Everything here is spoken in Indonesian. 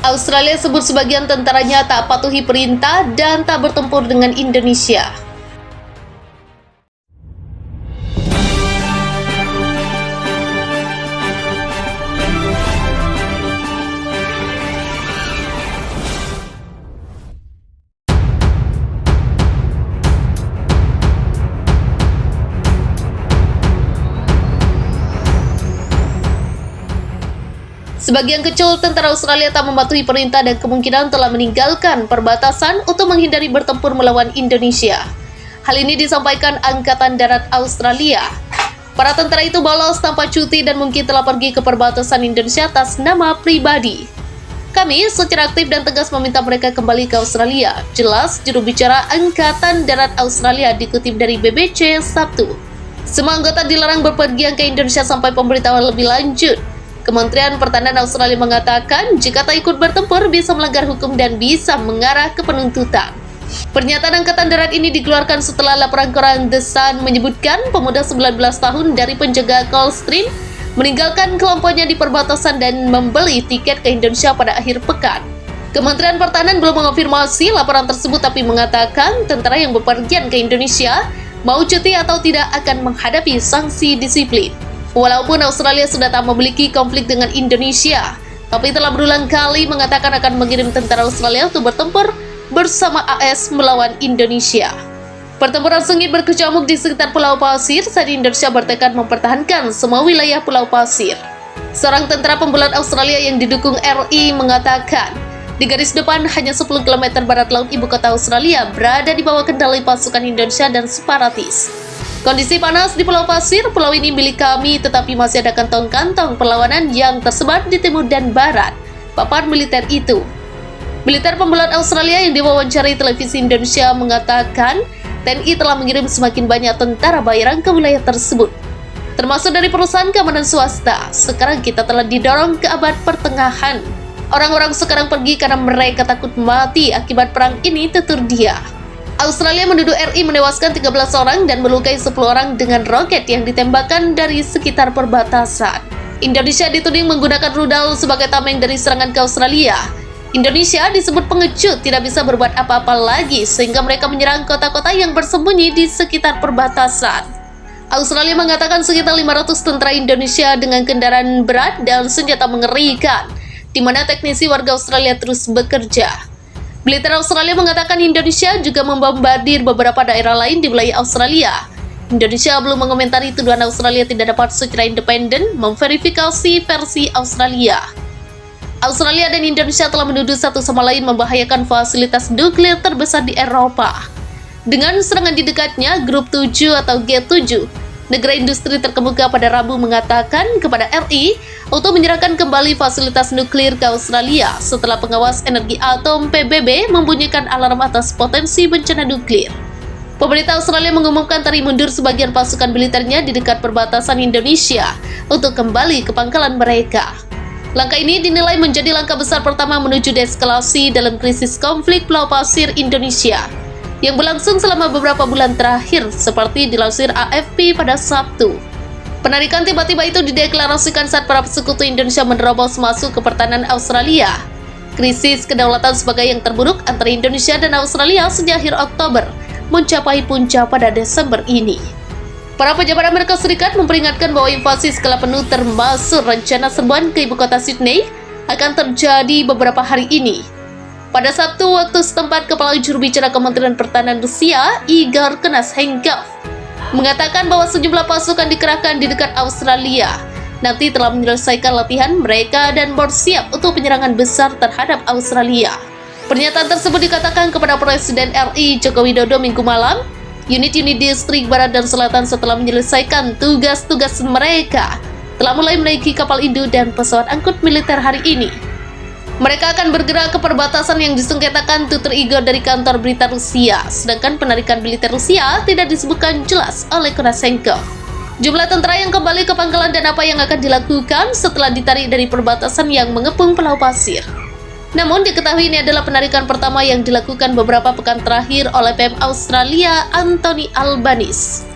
Australia sebut sebagian tentaranya tak patuhi perintah dan tak bertempur dengan Indonesia. Sebagian kecil tentara Australia tak mematuhi perintah dan kemungkinan telah meninggalkan perbatasan untuk menghindari bertempur melawan Indonesia. Hal ini disampaikan Angkatan Darat Australia. Para tentara itu bolos tanpa cuti dan mungkin telah pergi ke perbatasan Indonesia atas nama pribadi. Kami secara aktif dan tegas meminta mereka kembali ke Australia, jelas juru bicara Angkatan Darat Australia dikutip dari BBC Sabtu. Semua anggota dilarang berpergian ke Indonesia sampai pemberitahuan lebih lanjut. Kementerian Pertahanan Australia mengatakan jika tak ikut bertempur bisa melanggar hukum dan bisa mengarah ke penuntutan. Pernyataan Angkatan Darat ini dikeluarkan setelah laporan koran The Sun menyebutkan pemuda 19 tahun dari penjaga Coldstream meninggalkan kelompoknya di perbatasan dan membeli tiket ke Indonesia pada akhir pekan. Kementerian Pertahanan belum mengonfirmasi laporan tersebut tapi mengatakan tentara yang bepergian ke Indonesia mau cuti atau tidak akan menghadapi sanksi disiplin. Walaupun Australia sudah tak memiliki konflik dengan Indonesia, tapi telah berulang kali mengatakan akan mengirim tentara Australia untuk bertempur bersama AS melawan Indonesia. Pertempuran sengit berkecamuk di sekitar Pulau Pasir saat Indonesia bertekad mempertahankan semua wilayah Pulau Pasir. Seorang tentara pembelot Australia yang didukung RI mengatakan, di garis depan hanya 10 km barat laut ibu kota Australia berada di bawah kendali pasukan Indonesia dan separatis. Kondisi panas di Pulau Pasir, pulau ini milik kami tetapi masih ada kantong-kantong perlawanan yang tersebar di timur dan barat, papan militer itu. Militer pembelot Australia yang diwawancarai televisi Indonesia mengatakan TNI telah mengirim semakin banyak tentara bayaran ke wilayah tersebut, termasuk dari perusahaan keamanan swasta. Sekarang kita telah didorong ke abad pertengahan. Orang-orang sekarang pergi karena mereka takut mati akibat perang ini, tutur dia. Australia menuduh RI menewaskan 13 orang dan melukai 10 orang dengan roket yang ditembakkan dari sekitar perbatasan. Indonesia dituding menggunakan rudal sebagai tameng dari serangan ke Australia. Indonesia disebut pengecut, tidak bisa berbuat apa-apa lagi sehingga mereka menyerang kota-kota yang bersembunyi di sekitar perbatasan. Australia mengatakan sekitar 500 tentara Indonesia dengan kendaraan berat dan senjata mengerikan, di mana teknisi warga Australia terus bekerja. Militer Australia mengatakan Indonesia juga membombardir beberapa daerah lain di wilayah Australia. Indonesia belum mengomentari tuduhan Australia tidak dapat secara independen memverifikasi versi Australia. Australia dan Indonesia telah menuduh satu sama lain membahayakan fasilitas nuklir terbesar di Eropa. Dengan serangan di dekatnya, Grup 7 atau G7, negara industri terkemuka pada Rabu mengatakan kepada RI untuk menyerahkan kembali fasilitas nuklir ke Australia setelah pengawas energi atom PBB membunyikan alarm atas potensi bencana nuklir. Pemerintah Australia mengumumkan tarik mundur sebagian pasukan militernya di dekat perbatasan Indonesia untuk kembali ke pangkalan mereka. Langkah ini dinilai menjadi langkah besar pertama menuju deeskalasi dalam krisis konflik Pulau Pasir Indonesia yang berlangsung selama beberapa bulan terakhir, seperti dilansir AFP pada Sabtu. Penarikan tiba-tiba itu dideklarasikan saat para sekutu Indonesia menerobos masuk ke pertahanan Australia. Krisis kedaulatan sebagai yang terburuk antara Indonesia dan Australia sejak akhir Oktober mencapai puncak pada Desember ini. Para pejabat Amerika Serikat memperingatkan bahwa invasi skala penuh termasuk rencana serbuan ke ibu kota Sydney akan terjadi beberapa hari ini. Pada Sabtu waktu setempat, Kepala Juru Bicara Kementerian Pertahanan Rusia, Igor Konashenkov, mengatakan bahwa sejumlah pasukan dikerahkan di dekat Australia nanti telah menyelesaikan latihan mereka dan bersiap untuk penyerangan besar terhadap Australia. Pernyataan tersebut dikatakan kepada Presiden RI Joko Widodo Minggu malam. Unit-unit distrik barat dan selatan setelah menyelesaikan tugas-tugas mereka telah mulai menaiki kapal induk dan pesawat angkut militer hari ini. Mereka akan bergerak ke perbatasan yang disengketakan, tutur Igor dari kantor berita Rusia, sedangkan penarikan militer Rusia tidak disebutkan jelas oleh Konashenkov. Jumlah tentara yang kembali ke pangkalan dan apa yang akan dilakukan setelah ditarik dari perbatasan yang mengepung Pulau Pasir. Namun diketahui ini adalah penarikan pertama yang dilakukan beberapa pekan terakhir oleh PM Australia Anthony Albanese.